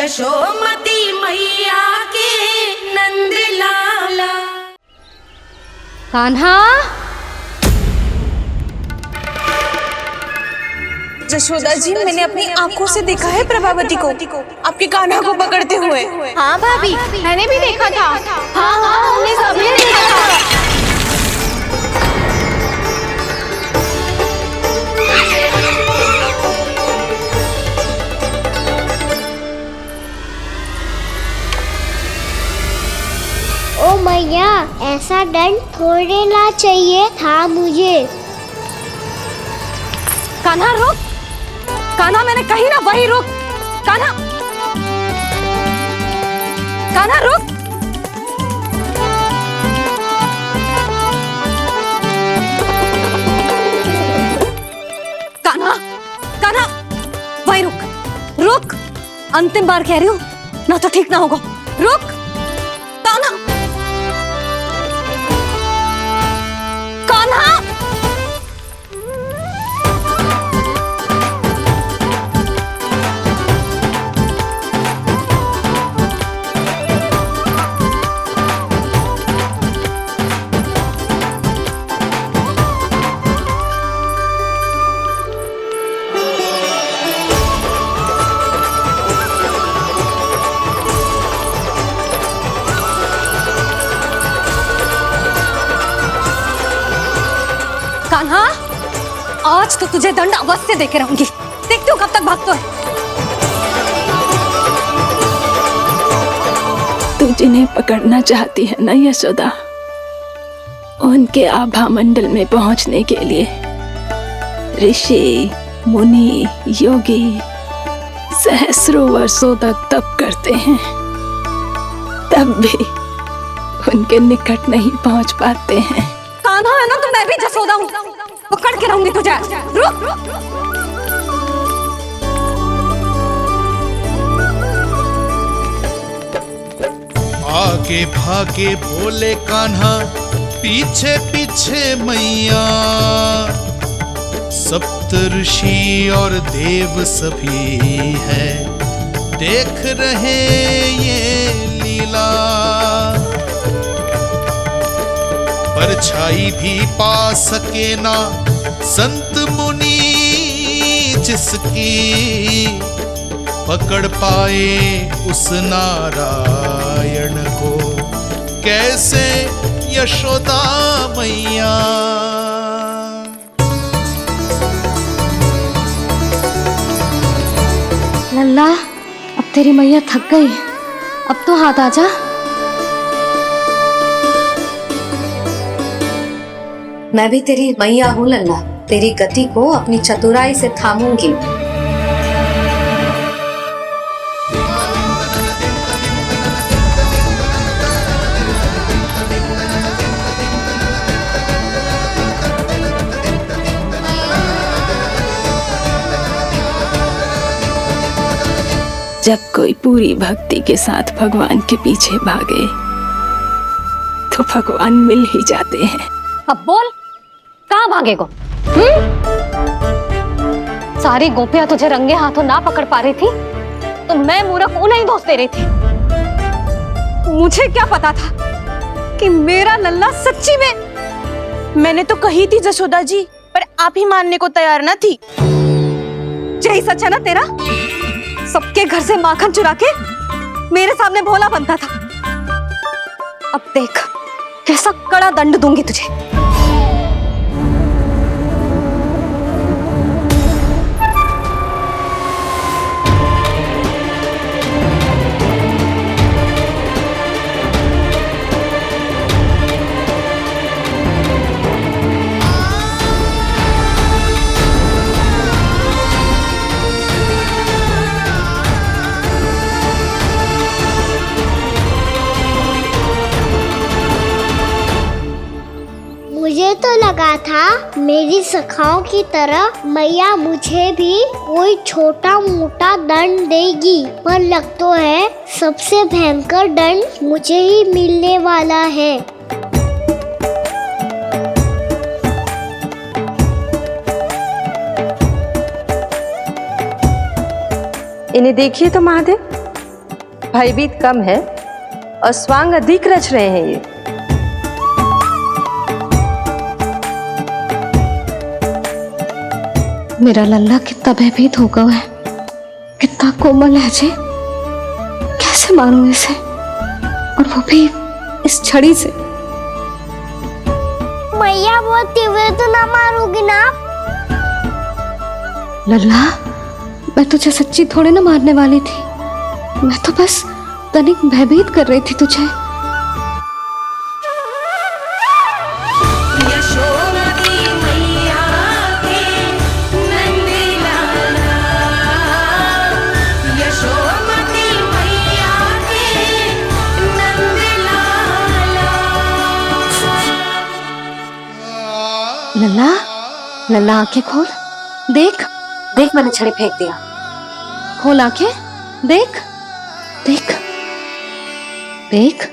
यशोमती मैया के नंद लाला। कान्हा, जशोदा जी, मैंने अपनी आंखों से देखा है प्रभावती को आपके कान्हा को पकड़ते हुए। हाँ भाभी, मैंने भी देखा था। हाँ हाँ, हमने सबने देखा था। ओ मैया, ऐसा दंड थोड़े ना चाहिए था मुझे। कान्हा रुक, कान्हा मैंने कही ना वही रुक। कान्हा, कान्हा रुक। कान्हा, कान्हा वही रुक, रुक। अंतिम बार कह रही हूँ, ना तो ठीक ना होगा। रुक कान्हा, कान्हा। कान्हा, आज तो तुझे दंड अवश्य देके रहूंगी। देखती हूँ कब तक भागते है। तू जिन्हें पकड़ना चाहती है ना यशोदा, उनके आभा मंडल में पहुंचने के लिए ऋषि, मुनि, योगी सहस्रों वर्षों तक तप करते हैं, तब भी उनके निकट नहीं पहुंच पाते हैं। कान्हा है ना, तो मैं भी जसोदा हूँ, पकड़ के रहूंगी तुझे। रुक, आगे भागे बोले कान्हा, पीछे पीछे मैया। सप्त ऋषि और देव सभी है, देख रहे ये लीला। परछाई भी पा सके ना संत मुनि जिसकी, पकड़ पाए उस नारायण को कैसे यशोदा मैया। लल्ला, अब तेरी मैया थक गई, अब तो हाथ आजा। मैं भी तेरी मैया हूँ लल्ला, तेरी गति को अपनी चतुराई से थामूंगी। जब कोई पूरी भक्ति के साथ भगवान के पीछे भागे तो भगवान मिल ही जाते हैं। अब बोल, कहाँ भागेगो? सारी गोपियां तुझे रंगे हाथों ना पकड़ पा रही थी, तो मैं मूर्ख उन्हें ही दोष दे रही थी। मुझे क्या पता था कि मेरा लल्ला सच्ची में। मैंने तो कही थी जशोदा जी, पर आप ही मानने को तैयार न थी। यही सच है ना तेरा? सबके घर से माखन चुरा के मेरे सामने भोला बनता था। अब देख कैसा कड़ा दंड दूंगी तुझे। मुझे तो लगा था मेरी सखाओं की तरह मैया मुझे भी कोई छोटा मोटा दंड देगी, पर लग तो है सबसे भयंकर दंड मुझे ही मिलने वाला है। इन्हें देखिए तो महादेव, भयभीत कम है और स्वांग अधिक रच रहे हैं ये। मेरा लल्ला कितना भयभीत हो गया है, कितना कोमल है जी। कैसे मारूं इसे, और वो भी इस छड़ी से। मैया बहुत तीव्र तो ना मारोगी ना? लल्ला, मैं तुझे सच्ची थोड़ी ना मारने वाली थी, मैं तो बस तनिक भयभीत कर रही थी तुझे। यशोमती मैया के नंद लाला, यशोमती मैया के नंद लाला। लल्ला, लल्ला आंखें खोल, देख देख, मैंने छड़ी फेंक दिया। खोल आंखें, देख देख देख।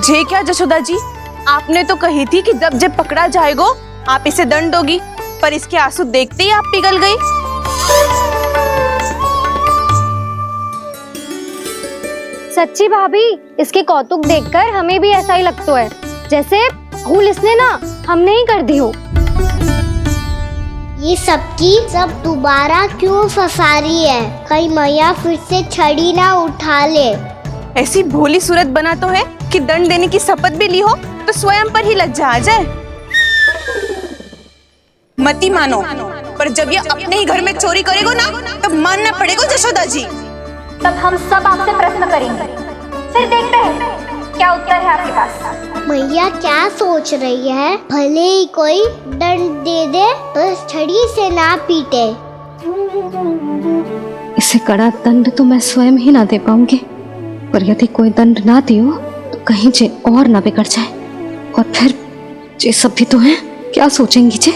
जे क्या जशोदा जी, आपने तो कही थी कि जब जब पकड़ा जाएगा आप इसे दंड दोगी, पर इसके आंसू देखते ही आप पिघल गई। सच्ची भाभी, इसके कौतुक देखकर हमें भी ऐसा ही लगता है जैसे भूल इसने ना हमने ही कर दी हो। ये सबकी सब दोबारा क्यों फंसा रही है? कहीं मैया फिर से छड़ी ना उठा ले। ऐसी भोली सूरत बना तो है कि दंड देने की शपथ भी ली हो तो स्वयं पर ही लज्जा आ जाए। मती मानो, पर जब ये अपने ही घर में चोरी करेगो ना तब मानना पड़ेगा जशोदा जी। तब हम सब आपसे प्रश्न करेंगे, फिर देखते हैं क्या उत्तर है आपके पास। मैया क्या सोच रही है? भले ही कोई दंड दे दे, बस छड़ी से ना पीटे। इसे कड़ा दंड तो मैं स्वयं ही ना दे पाऊंगी, पर यदि कोई दंड ना दियो तो कहीं जे और ना बिगड़ जाए, और फिर जे सब भी तो हैं, क्या सोचेंगी जे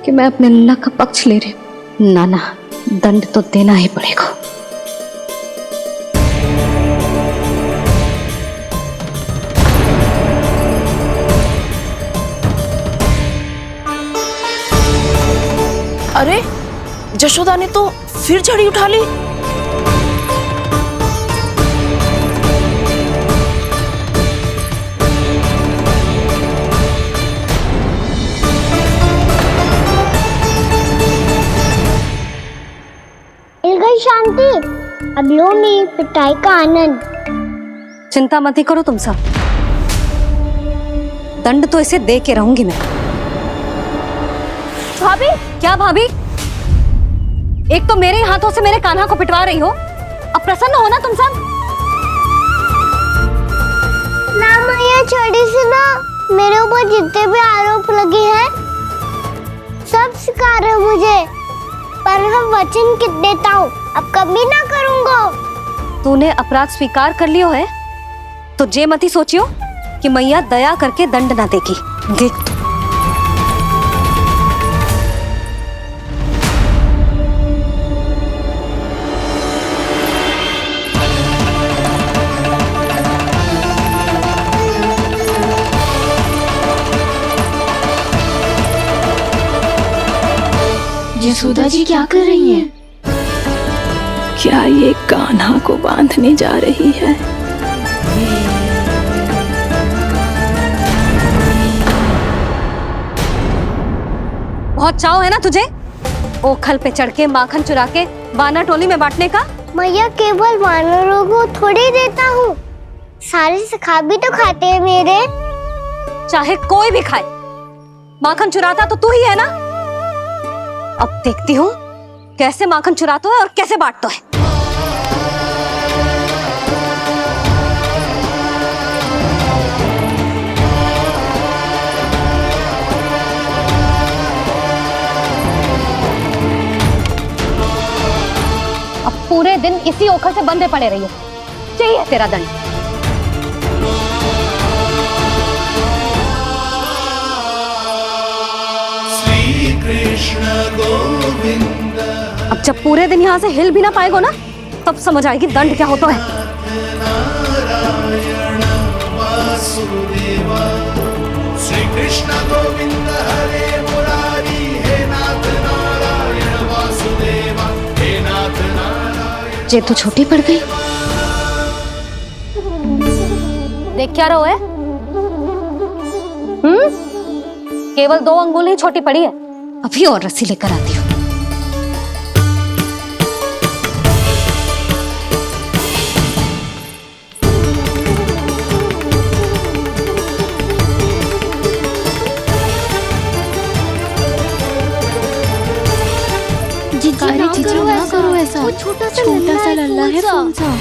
कि मैं अपने लल्ला का पक्ष ले रही हूँ। ना ना, दंड तो देना ही पड़ेगा। अरे जशोदा ने तो फिर छड़ी उठा ली। मिल गई शांति, अब लो मेरी पिटाई का आनंद। चिंता मत ही करो तुम सब, दंड तो इसे दे के रहूंगी मैं। भाभी, क्या भाभी? एक तो मेरे हाथों से मेरे कान्हा को पिटवा रही हो, अब प्रसन्न हो ना तुम सब? ना मैया, छड़ी से ना मेरे ऊपर जितने भी आरोप लगे हैं सब स्वीकार है मुझे, पर मैं वचन कित देता हूँ, अब कभी ना करूँगा। तूने अपराध स्वीकार कर लियो है तो जे मत ही सोचियो कि मैया दया करके दंड ना देगी। देख तू। यशोदा जी क्या कर रही हैं? क्या ये कान्हा को बांधने जा रही है? बहुत चाव है ना तुझे ओखल पे चढ़ के माखन चुरा के वानर टोली में बांटने का? मैया, केवल वानरों को थोड़ी देता हूँ, सारे सखा भी तो खाते हैं मेरे। चाहे कोई भी खाए, माखन चुराता तो तू ही है ना। अब देखती हूँ कैसे माखन चुराता है और कैसे बांटता है। अब पूरे दिन इसी ओखल से बंधे पड़े रहिए, चाहिए तेरा दंड। अब जब पूरे दिन यहाँ से हिल भी ना पाएगो ना, तब समझ आएगी दंड क्या होता है। कृष्ण गोविंद हरे मुरारी, हे नाथ नारायण वासुदेवा, हे नाथ नारायण। जे तू छोटी पड़ गई। देख क्या रहो है? केवल 2 अंगुल ही छोटी पड़ी है, अभी और रस्सी लेकर आती हूँ। जीजी ना करो ऐसा, वो छोटा सा लल्ला है कौन सा?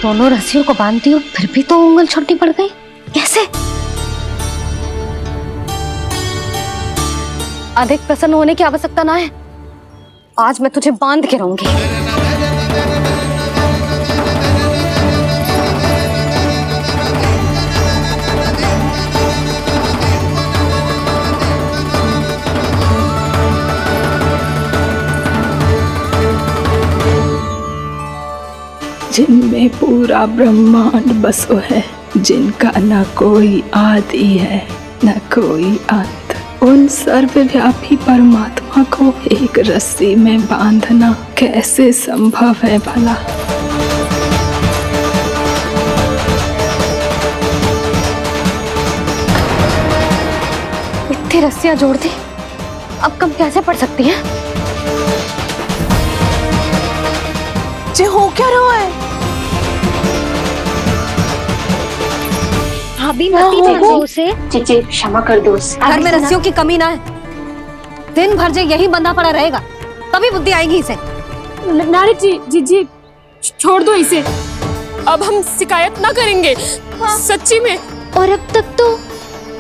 दोनों रस्सियों को बांधती हूँ, फिर भी तो उंगल छोटी पड़ गई। कैसे? अधिक प्रसन्न होने की आवश्यकता ना है, आज मैं तुझे बांध के रहूंगी। जिनमें पूरा ब्रह्मांड बसो है, जिनका न कोई आदि है न कोई अंत, उन सर्वव्यापी परमात्मा को एक रस्सी में बांधना कैसे संभव है भला? इतनी रस्सियां जोड़ दी, अब कम कैसे पड़ सकती हैं? जे हो क्या रहा है? भाभी मती देखो उसे। जीजी क्षमा कर दो उसे। घर में रस्सियों की कमी ना है, दिन भर जो यही बंधा पड़ा रहेगा तभी बुद्धि आएगी इसे। नारी जी छोड़ दो इसे, अब हम शिकायत ना करेंगे। सच्ची में। और अब तक तो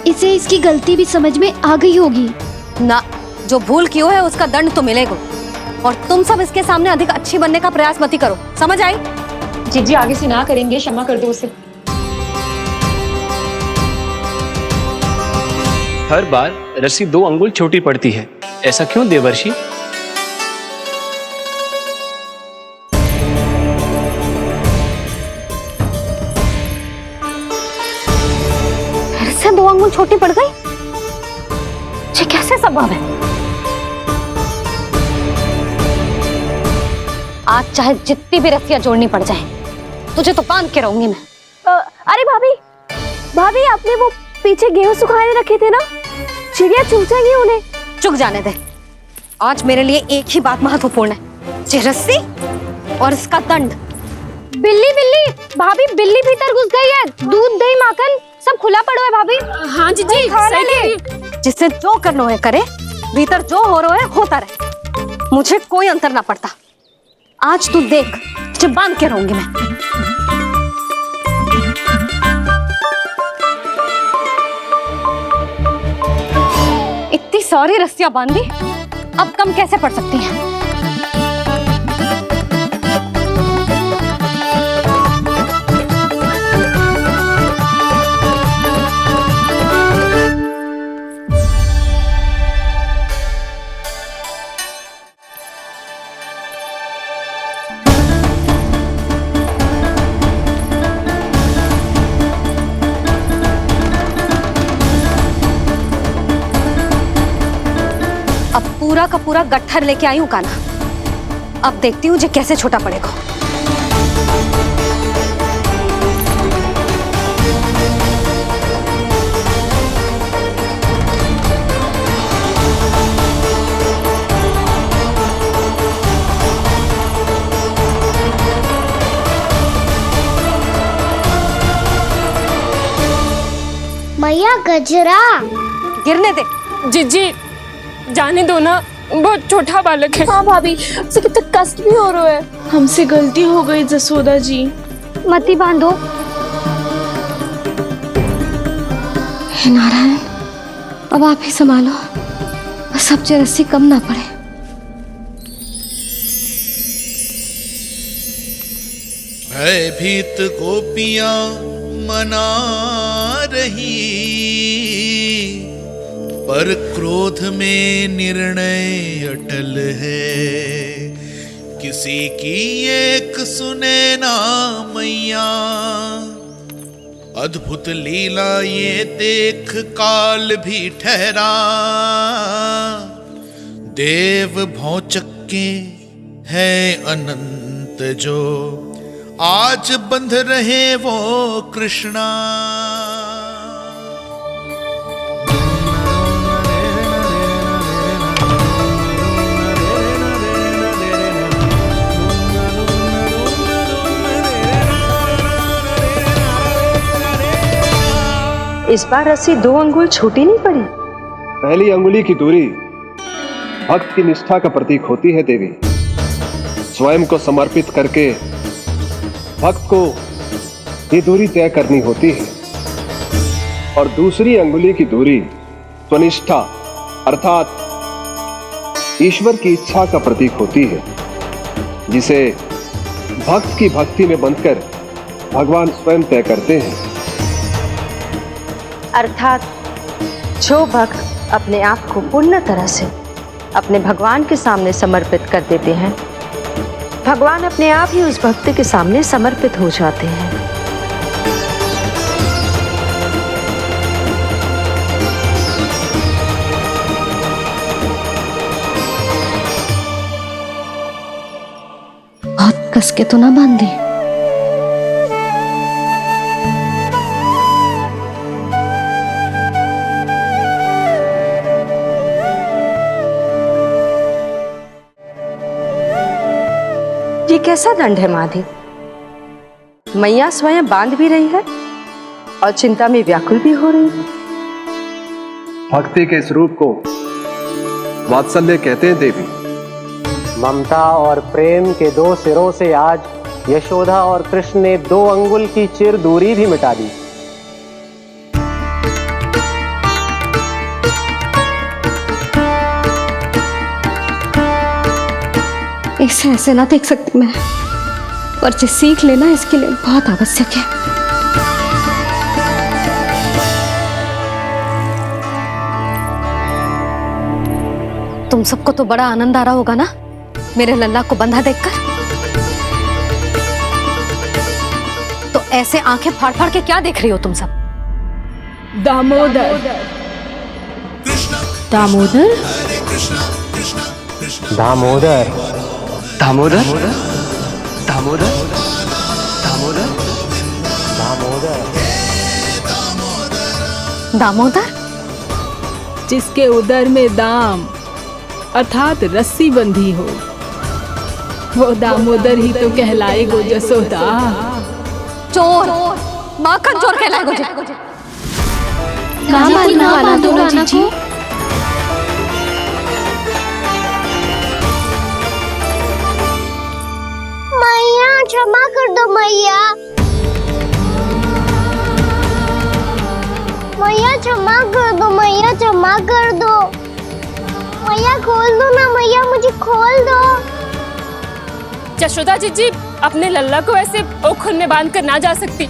इसे इसकी गलती भी समझ में आ गई होगी ना। जो भूल की है उसका दंड तो मिलेगा, और तुम सब इसके सामने अधिक अच्छी बनने का प्रयास मत ही करो, समझ आई? जीजी आगे से ना करेंगे, क्षमा कर दो उसे। हर बार रस्सी 2 अंगुल छोटी पड़ती है, ऐसा क्यों देवर्षि? फिर से 2 अंगुल छोटी पड़ गई? ये कैसे संभव है? आज चाहे जितनी भी रस्सियां जोड़नी पड़ जाए, तुझे तो बांध के रहूंगी मैं। अरे भाभी आपने वो पीछे गेहूं सुखाए रखे थे ना, चिड़िया चुग जाएंगी उन्हें। चुक जाने दे, आज मेरे लिए एक ही बात महत्वपूर्ण है, ये रस्सी और इसका दंड। बिल्ली भाभी, बिल्ली भीतर घुस गई है। दूध दही माखन सब खुला पड़ा है भाभी। हाँ जीजी सही कह रही है। जिससे जो करना है करे, भीतर जो हो रहा है होता रहे, मुझे कोई अंतर ना पड़ता। आज तू देख, तुझे बांध के रहूंगी मैं। इतनी सारी रस्सियां बांधी, अब कम कैसे पड़ सकती हैं? पूरा का पूरा गट्ठर लेके आई हूं कान्हा, अब देखती हूँ जे कैसे छोटा पड़ेगा। मैया गजरा गिरने दे। जीजी जाने दो ना, बहुत छोटा बालक है। हाँ भाभी, उसे कितना कष्ट भी हो रहा है। हमसे गलती हो गई जसोदा जी। मती बांधो। हे नारायण, अब आप ही संभालो, बस बस अब जे रस्सी कम ना पड़े। भयभीत गोपियां मना रही, पर क्रोध में निर्णय अटल है। किसी की एक सुने ना मैया, अद्भुत लीला ये देख काल भी ठहरा। देव भौचक्के है अनंत जो, आज बंध रहे वो कृष्णा। इस बार रस्सी 2 अंगुल छोटी नहीं पड़ी। पहली अंगुली की दूरी भक्त की निष्ठा का प्रतीक होती है देवी। स्वयं को समर्पित करके भक्त को ये दूरी तय करनी होती है। और दूसरी अंगुली की दूरी स्वनिष्ठा अर्थात ईश्वर की इच्छा का प्रतीक होती है, जिसे भक्त की भक्ति में बंधकर भगवान स्वयं तय करते हैं। अर्थात जो भक्त अपने आप को पूर्ण तरह से अपने भगवान के सामने समर्पित कर देते हैं, भगवान अपने आप ही उस भक्त के सामने समर्पित हो जाते हैं। बहुत कस के तो ना बांधी। ये कैसा दंड है माधी? मैया स्वयं बांध भी रही है और चिंता में व्याकुल भी हो रही है। भक्ति के इस रूप को वात्सल्य कहते हैं देवी। ममता और प्रेम के 2 सिरों से आज यशोदा और कृष्ण ने 2 अंगुल की चिर दूरी भी मिटा दी। इसे ऐसे ना देख सकती मैं, पर जो सीख लेना इसके लिए बहुत आवश्यक है। तुम सबको तो बड़ा आनंद आ रहा होगा ना मेरे लल्ला को बंधा देखकर। तो ऐसे आंखें फाड़ फाड़ के क्या देख रही हो तुम सब? दामोदर दामोदर दामोदर दामोदर दामोदर दामोदर दामोदर दामोदर जिसके उदर में दाम अर्थात रस्सी बंधी हो, वो दामोदर ही तो कहलाएगो जसोदा। चोर, माखन चोर कहलाएगो जे। कहाँ बांधना वाला दोनों जीजी? मैया क्षमा कर दो मैया। मैया क्षमा कर दो, मैया क्षमा कर दो। मैया खोल दो ना मैया, मुझे खोल दो। यशोदा जीजी अपने लल्ला को ऐसे ओखुन में बांध कर ना जा सकती।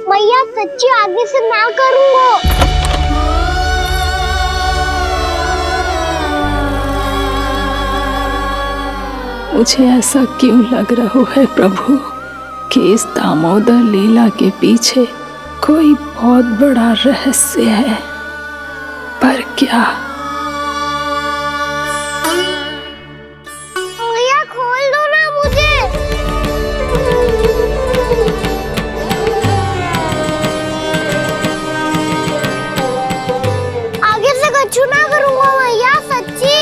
मैया सच्ची आगे से ना करूँगा। मुझे ऐसा क्यों लग रहा है प्रभु कि इस दामोदर लीला के पीछे कोई बहुत बड़ा रहस्य है, पर क्या? मैया खोल दो ना मुझे। आगे से कछु ना करूँगा मैया, सच्ची।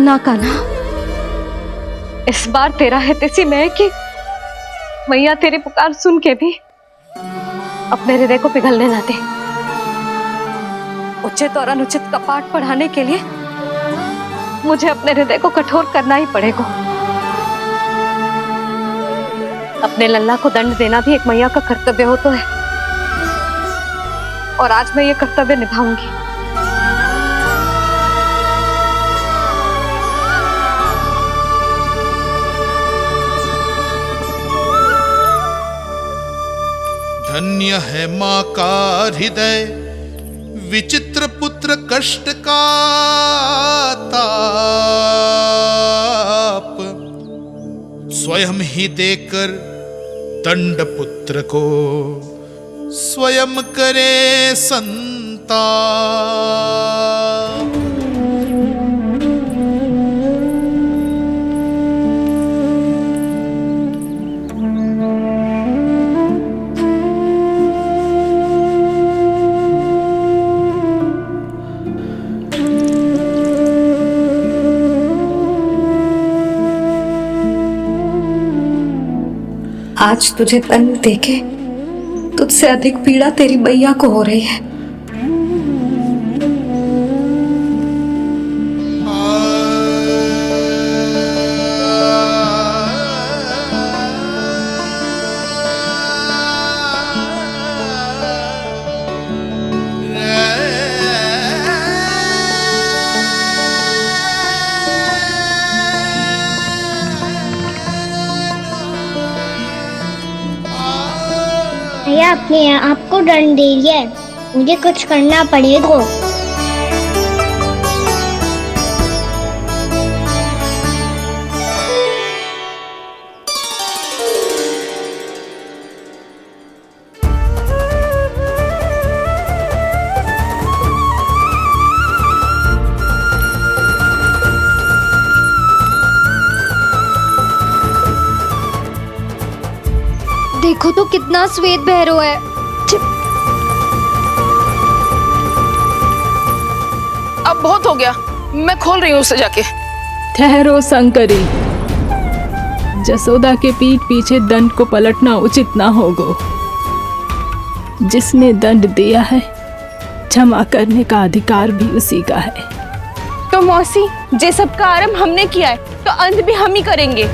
ना कान्हा, इस बार तेरा है तेसी मैं कि मैया तेरी पुकार सुन के भी अपने हृदय को पिघलने ना दे। उचित और अनुचित का पाठ पढ़ाने के लिए मुझे अपने हृदय को कठोर करना ही पड़ेगा। अपने लल्ला को दंड देना भी एक मैया का कर्तव्य हो तो है, और आज मैं ये कर्तव्य निभाऊंगी। धन्य है माँ का हृदय, विचित्र पुत्र कष्ट का ताप, स्वयं ही देकर दंड पुत्र को स्वयं करे संताप। आज तुझे दंड देके तुझसे अधिक पीड़ा तेरी मैया को हो रही है। भैया अपने आप को दंड दे रही है, मुझे कुछ करना पड़ेगा। देखो तो कितना श्वेत बह रहा है। अब बहुत हो गया, मैं खोल रही हूँ उसे जाके। ठहरो शंकरी, जसोदा के पीठ पीछे दंड को पलटना उचित ना होगा। जिसने दंड दिया है क्षमा करने का अधिकार भी उसी का है। तो मौसी, जे सब का आरंभ हमने किया है तो अंत भी हम ही करेंगे।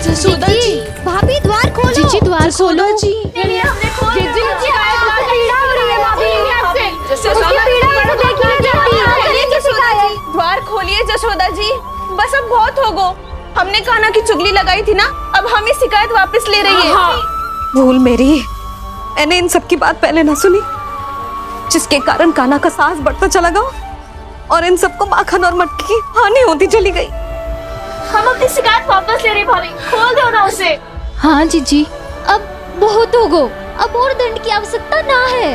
जसोदा जी, भाभी द्वार खोलो। जीजी द्वार खोलो। जी द्वार खोलिए जसोदा जी, बस अब बहुत हो गो। हमने कान्हा की चुगली लगाई थी ना, अब हम ही शिकायत वापस ले रही है। भूल मेरी, मैंने इन सब की बात पहले ना सुनी, जिसके कारण कान्हा का साहस बढ़ता चला गया और इन सबको माखन और मटकी की हानि होती चली गई। हम अपनी शिकायत वापस ले रहे भाभी, खोल दो ना उसे। हाँ जीजी, अब बहुत हो गो, अब और दंड की आवश्यकता ना है।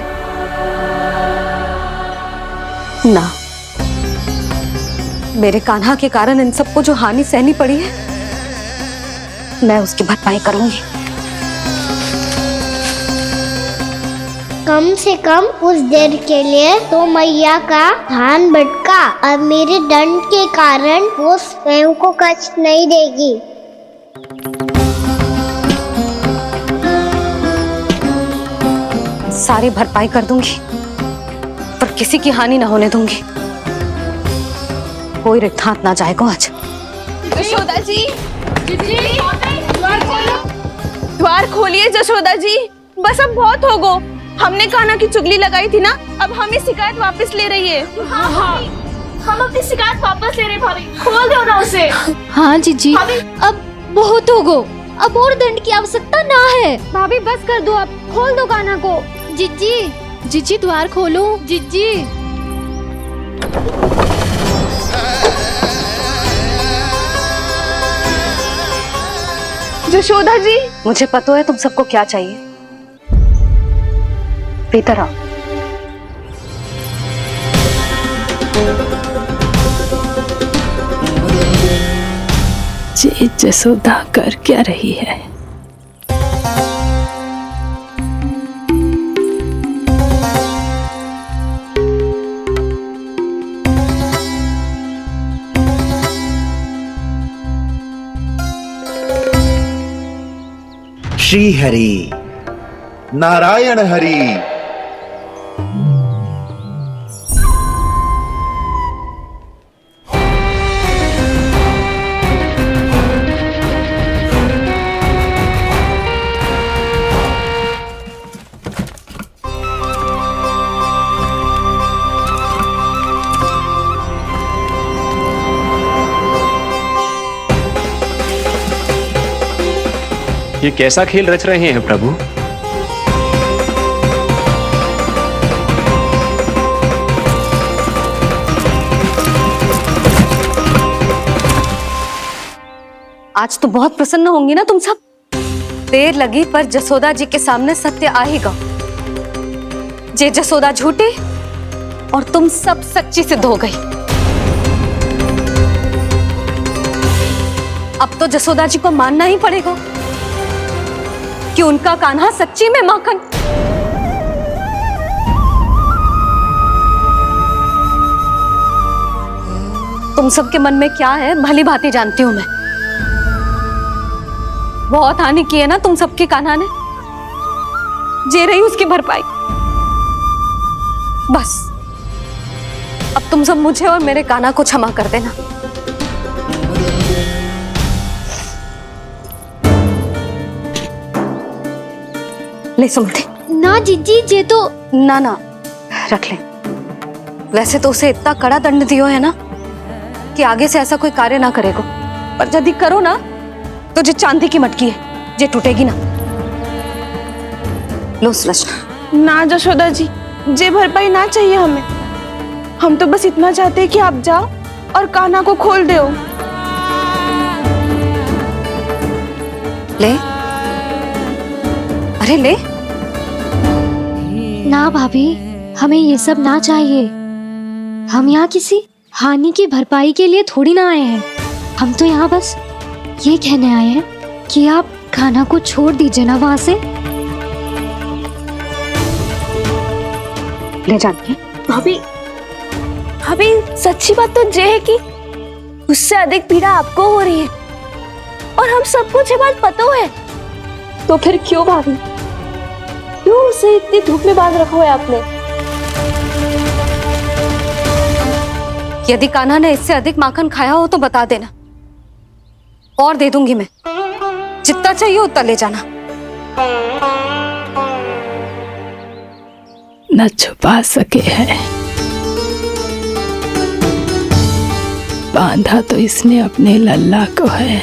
ना, मेरे कान्हा के कारण इन सबको जो हानि सहनी पड़ी है, मैं उसकी भरपाई करूंगी। कम से कम उस देर के लिए तो मैया का ध्यान भटका, अब मेरे दंड के कारण वो स्वयं को कष्ट नहीं देगी। सारी भरपाई कर दूंगी, पर किसी की हानि न होने दूंगी। कोई रिक्त हाथ ना जाएगा आज। जशोदा जी, द्वार खोलिए जशोदा जी, बस अब बहुत हो गो। हमने कान्हा की चुगली लगाई थी ना, अब हम ही शिकायत वापस ले रही है। हाँ, हम अपनी शिकायत वापस ले रहे भाभी, खोल दो ना उसे। हाँ जीजी, अब बहुत हो गो, अब और दंड की आवश्यकता ना है। भाभी बस कर दो, अब खोल दो कान्हा को। जीजी, जीजी द्वार खोलो। जीजी, जशोदा जी, मुझे पता है तुम सबको क्या चाहिए। भीतर आओ। ये जसोदा कर क्या रही है? श्री हरि, नारायण हरि। ये कैसा खेल रच रहे हैं प्रभु? आज तो बहुत प्रसन्न होंगी ना तुम सब। देर लगी पर जसोदा जी के सामने सत्य आएगा। जे जसोदा झूठी और तुम सब सच्ची सिद्ध हो गई। अब तो जसोदा जी को मानना ही पड़ेगा कि उनका कान्हा सच्ची में माखन। तुम सबके मन में क्या है भली भांति जानती हूं मैं। बहुत हानि की है ना तुम सबके कान्हा ने, जे रही उसकी भरपाई। बस अब तुम सब मुझे और मेरे कान्हा को क्षमा कर देना। ले सुमति। ना जीजी, ये तो ना रख ले। वैसे तो उसे इतना कड़ा दंड दियो है ना कि आगे से ऐसा कोई कार्य ना करेगा, पर यदि करो ना तो जो चांदी की मटकी है जे टूटेगी ना। लो सुलक्षणा। ना जशोदा जी, जे भरपाई ना चाहिए हमें। हम तो बस इतना चाहते हैं कि आप जाओ और कान्हा को खोल दो। ले, अरे ले। ना भाभी, हमें ये सब ना चाहिए। हम यहाँ किसी हानि की भरपाई के लिए थोड़ी ना आए हैं। हम तो यहाँ बस ये कहने आए हैं कि आप कान्हा को छोड़ दीजिए ना वहां से। ले जानकी। भाभी, भाभी सच्ची बात तो ये है कि उससे अधिक पीड़ा आपको हो रही है और हम सबको ये बात पता है। तो फिर क्यों भाभी, क्यों उसे इतनी धूप में बांध रखा है आपने? यदि कान्हा ने इससे अधिक माखन खाया हो तो बता देना, और दे दूंगी मैं। जितना चाहिए उतना ले जाना। न छुपा सके है, बांधा तो इसने अपने लल्ला को है,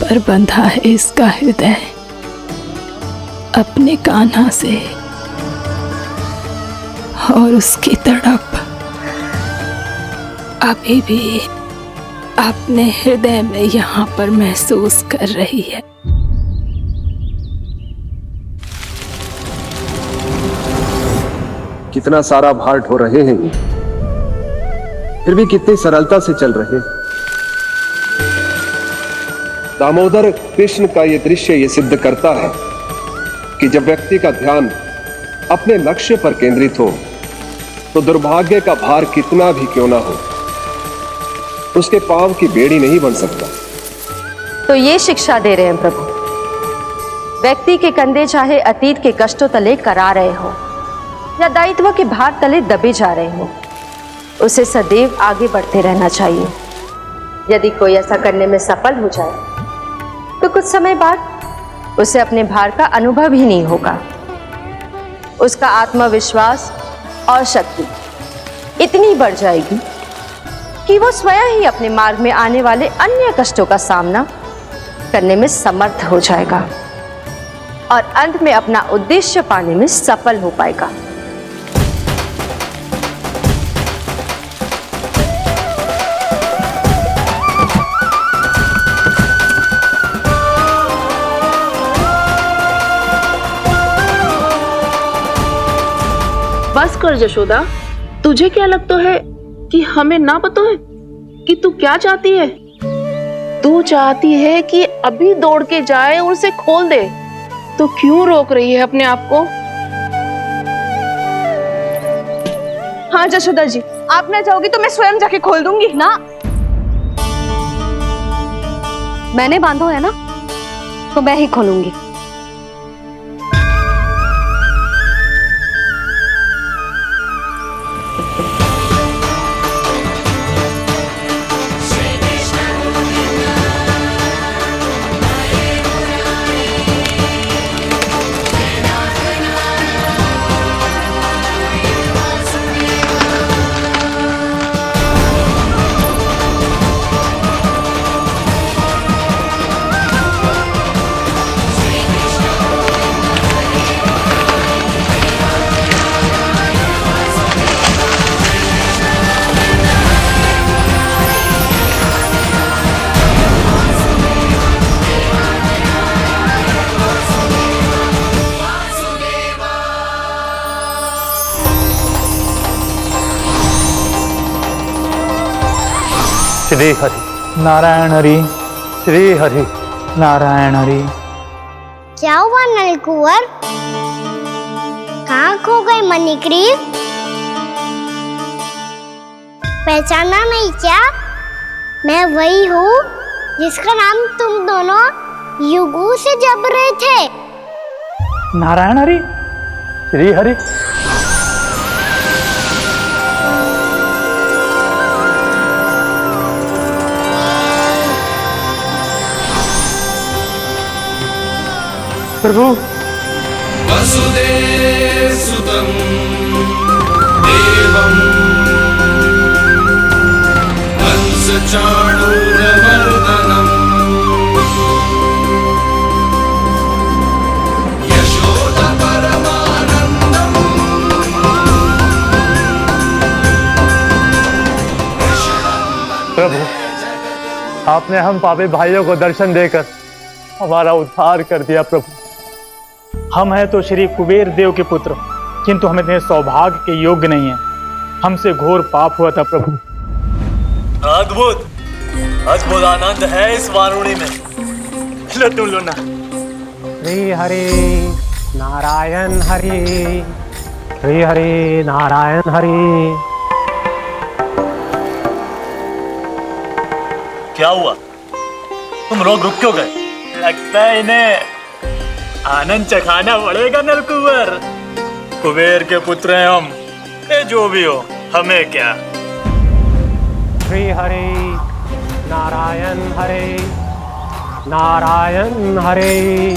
पर बंधा है इसका हृदय अपने कान्हा से। और उसकी तड़प अभी भी अपने हृदय में यहाँ पर महसूस कर रही है। कितना सारा भार ढो रहे हैं, फिर भी कितनी सरलता से चल रहे। दामोदर कृष्ण का यह दृश्य ये सिद्ध करता है कि जब व्यक्ति का ध्यान अपने लक्ष्य पर केंद्रित हो तो दुर्भाग्य का भार कितना भी क्यों ना हो, उसके पांव की बेड़ी नहीं बन सकता। तो ये शिक्षा दे रहे हैं प्रभु, व्यक्ति के कंधे चाहे अतीत के कष्टों तले करा रहे हो या दायित्व के भार तले दबे जा रहे हो, उसे सदैव आगे बढ़ते रहना चाहिए। यदि कोई ऐसा करने में सफल हो जाए तो कुछ समय बाद उसे अपने भार का अनुभव ही नहीं होगा। उसका आत्मविश्वास और शक्ति इतनी बढ़ जाएगी कि वो स्वयं ही अपने मार्ग में आने वाले अन्य कष्टों का सामना करने में समर्थ हो जाएगा और अंत में अपना उद्देश्य पाने में सफल हो पाएगा। बस कर जशोदा, तुझे क्या लगता है कि हमें ना पता है कि तू क्या चाहती है? तू चाहती है कि अभी दौड़ के जाए और उसे खोल दे, तो क्यों रोक रही है अपने आप को? हाँ जशोदा जी, आप ना जाओगी तो मैं स्वयं जाके खोल दूंगी। ना, मैंने बांधो है ना, तो मैं ही खोलूंगी। श्री हरि नारायण हरि, श्री हरि नारायण हरि। क्या हुआ नलकुंवर? कहाँ खो गए मणिग्रीव? पहचाना नहीं क्या? मैं वही हूँ जिसका नाम तुम दोनों युगों से जप रहे थे। नारायण हरि, श्री हरि। प्रभु वसुदेवसुतं देवं कंसचाणूरमर्दनम् यशोदपरमानन्दम् प्रभु, आपने हम पापी भाइयों को दर्शन देकर हमारा उद्धार कर दिया। प्रभु, हम हैं तो श्री कुबेर देव के पुत्र, किंतु हम इतने सौभाग्य के योग्य नहीं हैं। हमसे घोर पाप हुआ था प्रभु। अद्भुत अद्भुत आनंद है इस वारुणी में। लो तुम लो ना। श्री हरि नारायण हरि, श्री हरि नारायण हरि। क्या हुआ? तुम रुक क्यों गए? लगता है इन्हें आनंद चखाना पड़ेगा नलकुंवर। कुबेर के पुत्र हैं हम, ये जो भी हो हमें क्या। श्री हरि नारायण हरि, नारायण हरि,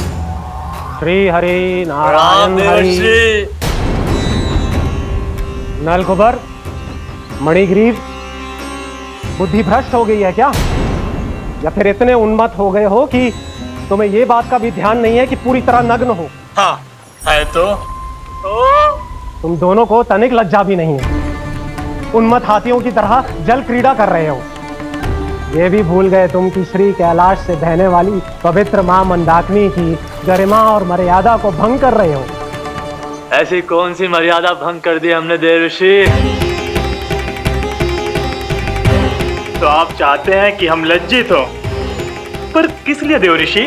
श्री हरि नारायण हरि। नलकुबर, मणिग्रीव, बुद्धि भ्रष्ट हो गई है क्या? या फिर इतने उन्मत्त हो गए हो कि तुम्हें ये बात का भी ध्यान नहीं है कि पूरी तरह नग्न हो? हाँ है तो तुम दोनों को तनिक लज्जा भी नहीं है। उन्मत्त हाथियों की तरह जल क्रीड़ा कर रहे हो। ये भी भूल गए तुम कि श्री कैलाश से बहने वाली पवित्र मां मंदाकिनी की गरिमा और मर्यादा को भंग कर रहे हो। ऐसी कौन सी मर्यादा भंग कर दी हमने देवर्षि? तो आप चाहते हैं कि हम लज्जित हो, पर किस लिए देवर्षि?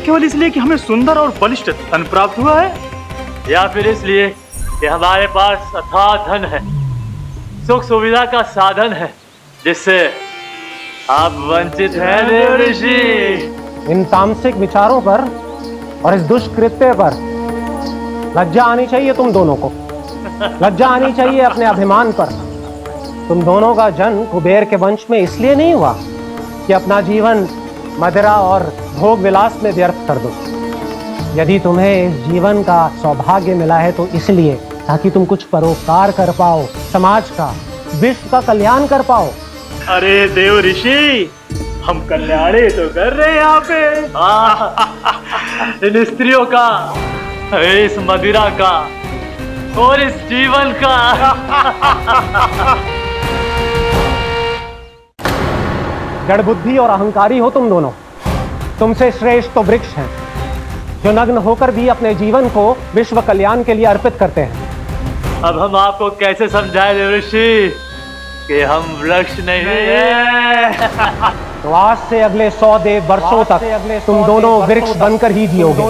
केवल इसलिए कि हमें सुंदर और बलिष्ठ धन प्राप्त हुआ है, या फिर इसलिए कि हमारे पास अथाह धन है, सुख सुविधा का साधन है, जिससे आप वंचित हैं देवर्षि? इन तामसिक विचारों पर और इस दुष्कृत्य पर लज्जा आनी चाहिए तुम दोनों को। लज्जा आनी चाहिए अपने अभिमान पर। तुम दोनों का जन्म कुबेर के वंश में इसलिए नहीं हुआ कि अपना जीवन मदिरा और भोग विलास में व्यर्थ कर दो। यदि तुम्हें इस जीवन का सौभाग्य मिला है तो इसलिए ताकि तुम कुछ परोपकार कर पाओ, समाज का, विश्व का कल्याण कर पाओ। अरे देव ऋषि, हम कल्याण तो कर रहे हैं यहाँ पे। इन स्त्रियों का, इस मदिरा का और इस जीवन का। जड़ बुद्धि और अहंकारी हो तुम दोनों। तुमसे श्रेष्ठ तो वृक्ष हैं, जो नग्न होकर भी अपने जीवन को विश्व कल्याण के लिए अर्पित करते हैं। अब हम आपको कैसे समझाएं देवर्षि कि हम वृक्ष नहीं हैं? तो आज से अगले 100 देव वर्षों तक तुम दोनों वृक्ष बनकर ही जियोगे।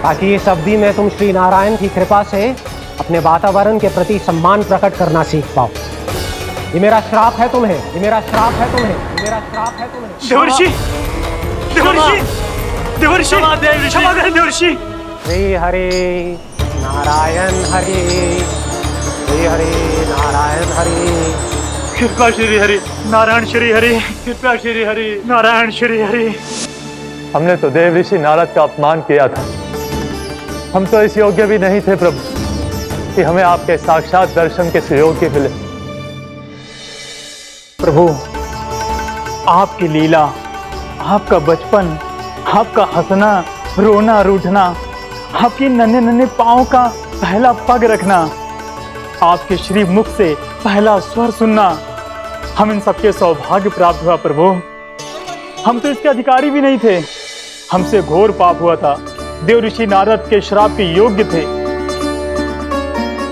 ताकि इस अवधि में तुम श्री नारायण की कृपा से अपने वातावरण के प्रति सम्मान प्रकट करना सीख पाओ। ये मेरा श्राप है तुम्हें, ये मेरा श्राप है तुम्हें, ये मेरा श्राप है तुम्हें। देवर्षि, देवर्षि, देवर्षि, क्षमा करें देवर्षि। श्री हरि नारायण हरि, श्री हरि नारायण हरि। कृपा श्री हरि नारायण श्री हरि, कृपा श्री हरि नारायण श्री हरि। हमने तो देव ऋषि नारद का अपमान किया था। हम तो इस योग्य भी नहीं थे प्रभु कि हमें आपके साक्षात दर्शन के सुयोग्य मिले। प्रभु, आपकी लीला, आपका बचपन, आपका हंसना, रोना, रूठना, आपकी नन्हे नन्हे पाँव का पहला पग रखना, आपके श्री मुख से पहला स्वर सुनना, हम इन सबके सौभाग्य प्राप्त हुआ प्रभु। हम तो इसके अधिकारी भी नहीं थे। हमसे घोर पाप हुआ था, देव ऋषि नारद के श्राप के योग्य थे।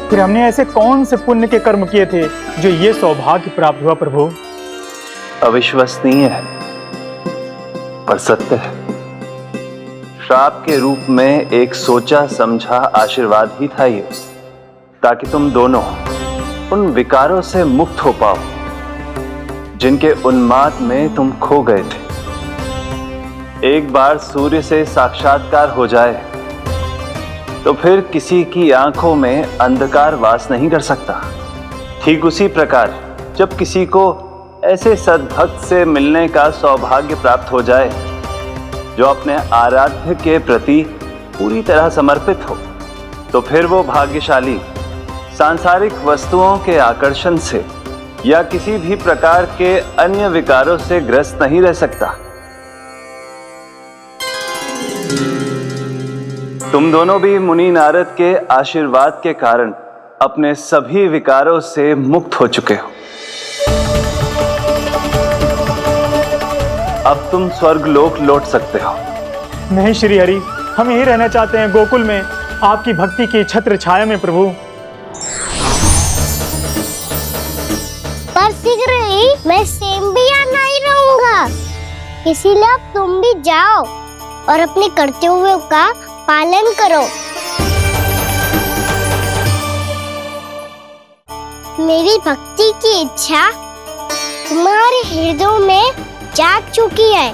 फिर हमने ऐसे कौन से पुण्य के कर्म किए थे जो ये सौभाग्य प्राप्त हुआ प्रभु? अविश्वसनीय है पर सत्य है। श्राप के रूप में एक सोचा समझा आशीर्वाद ही था ये, ताकि तुम दोनों उन विकारों से मुक्त हो पाओ जिनके उन्माद में तुम खो गए थे। एक बार सूर्य से साक्षात्कार हो जाए तो फिर किसी की आंखों में अंधकार वास नहीं कर सकता। ठीक उसी प्रकार जब किसी को ऐसे सद्भक्त से मिलने का सौभाग्य प्राप्त हो जाए जो अपने आराध्य के प्रति पूरी तरह समर्पित हो, तो फिर वो भाग्यशाली सांसारिक वस्तुओं के आकर्षण से या किसी भी प्रकार के अन्य विकारों से ग्रस्त नहीं रह सकता। तुम दोनों भी मुनि नारद के आशीर्वाद के कारण अपने सभी विकारों से मुक्त हो चुके हो। अब तुम स्वर्गलोक लौट सकते हो। नहीं श्री हरि, हम यही रहना चाहते हैं गोकुल में, आपकी भक्ति की छत्र छाया में प्रभु। पर शीघ्र ही मैं सेम्बिया नहीं रहूंगा, इसीलिए अब तुम भी जाओ और अपने कर्तव्यों का पालन करो। मेरी भक्ति की इच्छा तुम्हारे हृदय में जाग चुकी है।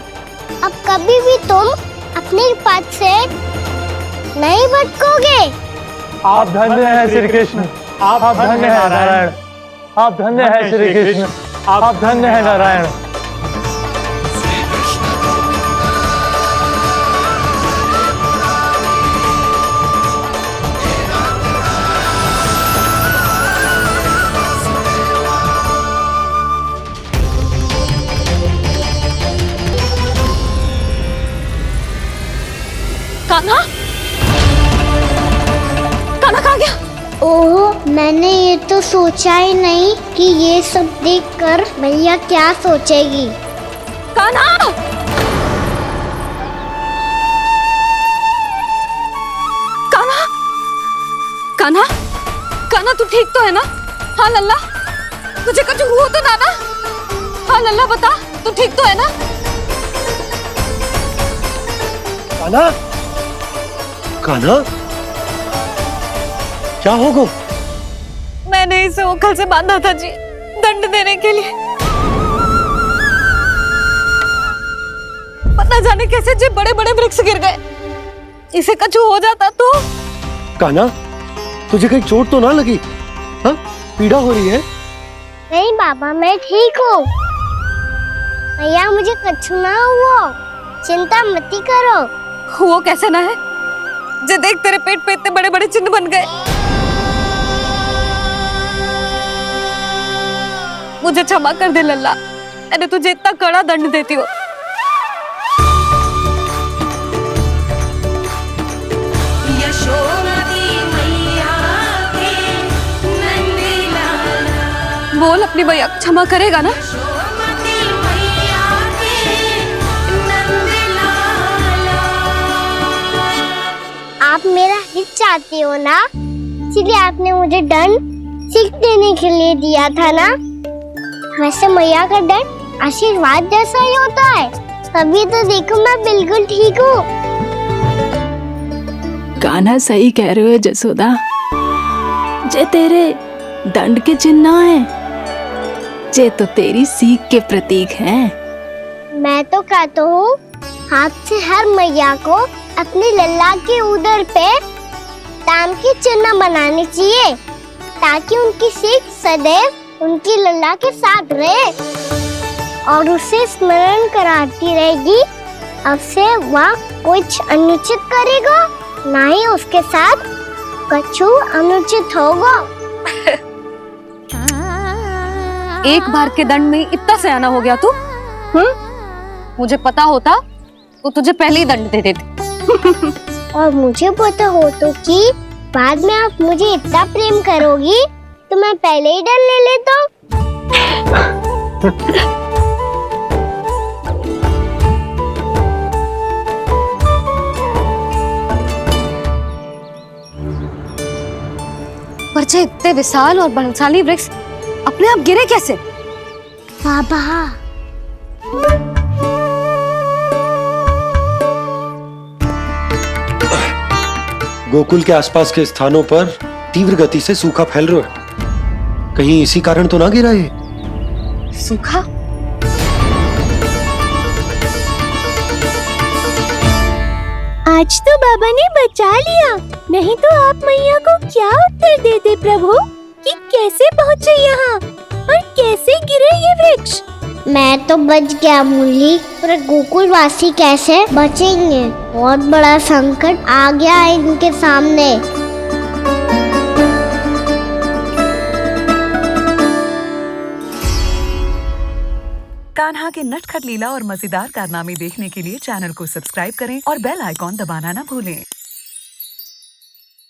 अब कभी भी तुम अपने पथ से नहीं भटकोगे। आप धन्य हैं श्री कृष्ण, आप धन्य हैं नारायण, आप धन्य हैं श्री कृष्ण, आप धन्य हैं नारायण। कान्हा, कान्हा कहाँ गया? ओह, मैंने ये तो सोचा ही नहीं कि ये सब देखकर मैया क्या सोचेगी। कान्हा! कान्हा! कान्हा! कान्हा तू ठीक तो है ना? हाँ लल्ला, तुझे कुछ हुआ तो ना? हाँ लल्ला बता, तू ठीक तो है ना? कान्हा, कान्हा, क्या होगा? मैंने इसे ओखल से बांधा था जी, दंड देने के लिए। पता जाने कैसे जी बड़े बड़े वृक्ष गिर गए। इसे कुछ हो जाता तो? कान्हा, तुझे कहीं चोट तो ना लगी? हाँ, पीड़ा हो रही है? नहीं बाबा, मैं ठीक हूँ। भैया मुझे कुछ ना हुआ, चिंता मत करो। वो कैसे ना है? जे देख तेरे पेट पे इतने बड़े बड़े चिन्ह बन गए। मुझे क्षमा कर दे लल्ला, मैंने तुझे इतना कड़ा दंड देती हो। यशोमती मैया के नंद लाला। बोल अपनी भैया क्षमा करेगा ना? यशोमती मैया के नंद लाला। आप मेरा हित चाहते हो ना, इसलिए आपने मुझे दंड सीख देने के लिए दिया था ना। वैसे मैया का दंड आशीर्वाद जैसा ही होता है, तभी तो देखो मैं बिल्कुल ठीक हूँ। कान्हा सही कह रहे हो जसोदा, जे तेरे दंड के चिन्ह है, जे तो तेरी सीख के प्रतीक हैं। मैं तो कहता हूँ हाथ से हर मैया को अपनी लल्ला के उदर पे ताम के चिन्ह बनाने चाहिए, ताकि उनकी सीख सदैव उनकी लल्ला के साथ रहे और उसे स्मरण कराती रहेगी। अब से वह कुछ अनुचित करेगा, ना ही उसके साथ कछु अनुचित होगा। एक बार के दंड में इतना सयाना हो गया तू? मुझे पता होता तो तुझे पहले ही दंड दे देती। और मुझे पता हो तो कि बाद में आप मुझे इतना प्रेम करोगी तो मैं पहले ही डर ले लेता हूँ। पर जे इतने विशाल और बलशाली वृक्ष अपने आप गिरे कैसे? बाबा, गोकुल के आसपास के स्थानों पर तीव्र गति से सूखा फैल रहा है। कहीं इसी कारण तो ना गिरा ये? सूखा? आज तो बाबा ने बचा लिया, नहीं तो आप मैया को क्या उत्तर देते प्रभु कि कैसे पहुँचे यहाँ और कैसे गिरे ये वृक्ष? मैं तो बच गया मुरली, पर गोकुल वासी कैसे बचेंगे? बहुत बड़ा संकट आ गया है इनके सामने। कान्हा के नटखट लीला और मजेदार कारनामे देखने के लिए चैनल को सब्सक्राइब करें और बेल आइकॉन दबाना न भूलें।